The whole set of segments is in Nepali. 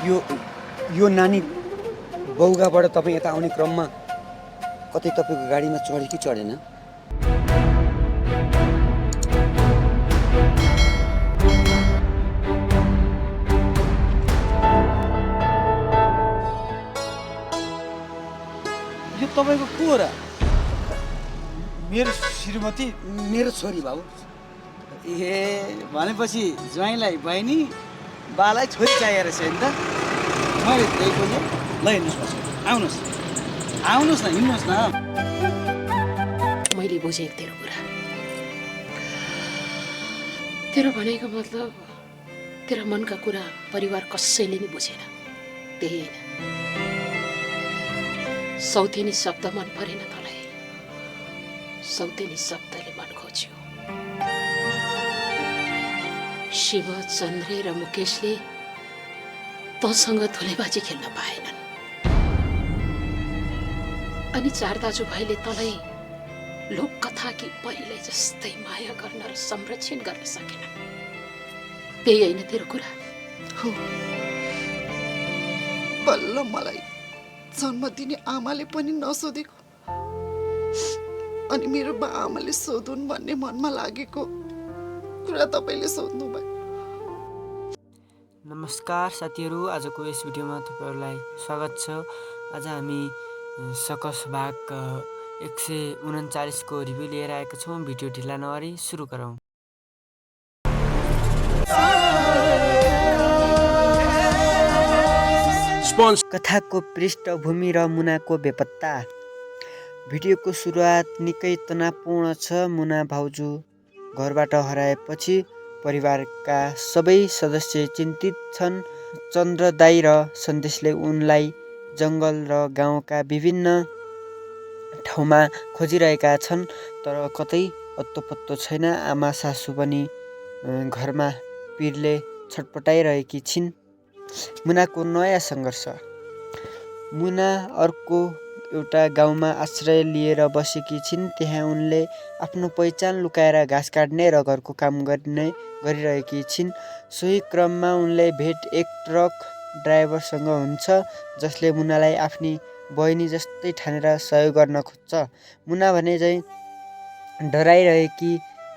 यो यो नानी बौगाबाट तपाईँ यता आउने क्रममा कतै तपाईँको गाडीमा चढ्यो कि चढेन? यो तपाईँको को हो र? मेरो श्रीमती? मेरो छोरी भाउ। ए भनेपछि ज्वाइँलाई बहिनी बालाई छोरी चाहिएर रहेछ नि त। मैले त्यही खोजेँ। ल हिँड्नुहोस् बस, आउनुहोस् आउनुहोस् न, हिँड्नुहोस् न। मैले बुझेँ तेरो कुरा। तेरो भनेको मतलब तेरो मनका कुरा परिवार कसैले नि बुझेन, त्यही होइन। सौतेनी शब्द मन परेन तँलाई, सौतेनी शब्दले मन खोज्यो। शिव, चन्द्रे र मुकेशले तँसँग धुलेबाजी खेल्न पाएनन् अनि चार दाजुभाइले तँलाई लोककथा कि पहिले जस्तै माया गर्न र संरक्षण गर्न सकेनन्। त्यही होइन तेरो कुरा? हो, बल्ल मलाई जन्म दिने आमाले पनि नसोधेको अनि मेरो बा आमाले सोधुन् भन्ने मनमा लागेको कुरा तपाईले सोध्नु भयो। नमस्कार साथीहरू, आजको यस भिडियोमा तपाईहरुलाई स्वागत छ। आज हामी सकस भाग 139 को रिभ्यू लिएर आएका छौं। भिडियो ढिला नगरी सुरु गरौँ। कथाको पृष्ठभूमि र मुनाको बेपत्ता। भिडियोको सुरुवात निकै तनावपूर्ण छ। मुना भाउजू घरबाट हराएपछि परिवारका सबै सदस्य चिन्तित छन्। चन्द्र दाई र सन्देशले उनलाई जङ्गल र गाउँका विभिन्न ठाउँमा खोजिरहेका छन्, तर कतै अत्तोपत्तो छैन। आमा सासू पनि घरमा पीरले छटपटाइरहेकी छिन्। मुनाको नयाँ सङ्घर्ष। मुना अर्को एउटा गाउँमा आश्रय लिएर बसेकी छिन्। त्यहाँ उनले आफ्नो पहिचान लुकाएर घाँस काट्ने र घरको काम गर्ने गरिरहेकी छिन्। सोही क्रममा उनले भेट एक ट्रक ड्राइभरसँग हुन्छ, जसले मुनालाई आफ्नी बहिनी जस्तै ठानेर सहयोग गर्न खोज्छ। मुना भने चाहिँ डराइरहेकी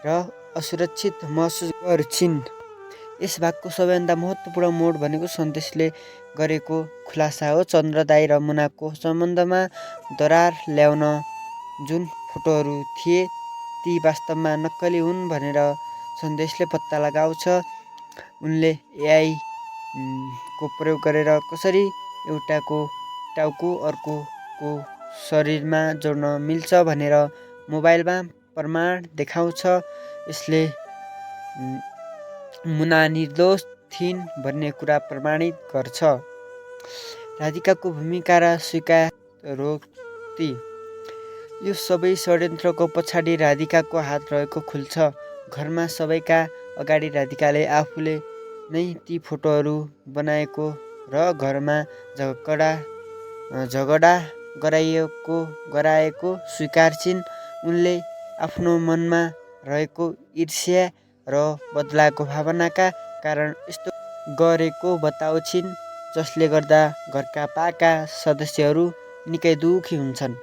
र असुरक्षित महसुस गर्छिन्। यस भागको सबैभन्दा महत्त्वपूर्ण मोड भनेको सन्देशले गरेको खुलासा हो। चन्द्र दाई र मुनाको सम्बन्धमा दरार ल्याउन जुन फोटोहरू थिए ती वास्तवमा नक्कली हुन् भनेर सन्देशले पत्ता लगाउँछ। उनले एआई को प्रयोग गरेर कसरी एउटाको टाउको अर्कोको शरीरमा जोड्न मिल्छ भनेर मोबाइलमा प्रमाण देखाउँछ। यसले मुना निर्दोष थिइन् भन्ने कुरा प्रमाणित गर्छ। राधिकाको भूमिका र स्वीकारोक्ति। यो सबै षड्यन्त्रको पछाडि राधिकाको हात रहेको खुल्छ। घरमा सबैका अगाडि राधिकाले आफूले नै ती फोटोहरू बनाएको र घरमा झगडा गराएको स्वीकार्छिन्। उनले आफ्नो मनमा रहेको ईर्ष्या र बदलाको भावनाका कारण यस्तो गरेको बताउँछिन्, जसले गर्दा घरका पाका सदस्यहरू निकै दुखी हुन्छन्।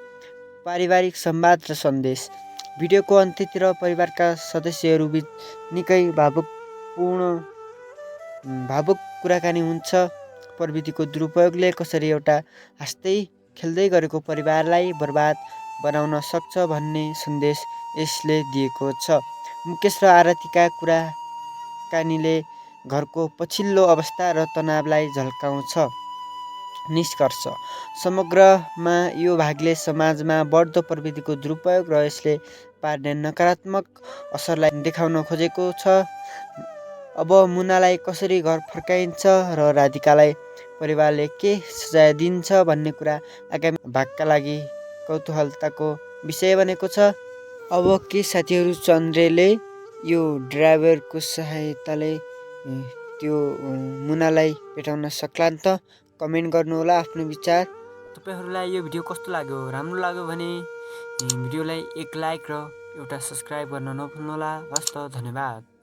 पारिवारिक संवाद र सन्देश। भिडियोको अन्त्यतिर परिवारका सदस्यहरूबीच निकै भावुक कुराकानी हुन्छ। प्रविधिको दुरुपयोगले कसरी एउटा हाँस्दै खेल्दै गरेको परिवारलाई बर्बाद बनाउन सक्छ भन्ने सन्देश यसले दिएको छ। मुकेश र आरतीका कुराकानीले घरको पछिल्लो अवस्था र तनावलाई झल्काउँछ। निष्कर्ष। समग्रमा यो भागले समाजमा बढ्दो प्रविधिको दुरुपयोग र यसले पार्ने नकारात्मक असरलाई देखाउन खोजेको छ। अब मुनालाई कसरी घर फर्काइन्छ र राधिकालाई परिवारले के सजाय दिन्छ भन्ने कुरा आगामी भागका लागि कौतूहलताको विषय बनेको छ। अब के साथीहरू चन्द्रेले यो ड्राइभरको सहायताले त्यो मुनालाई भेटाउन सक्लान् त? कमेन्ट गर्नुहोला आफ्नो विचार। तपाईहरुलाई यो भिडियो कस्तो लाग्यो? राम्रो लाग्यो भने भिडियोलाई एक लाइक र एउटा सब्स्क्राइब गर्न नभुल्नुहोला। हस्त, धन्यवाद।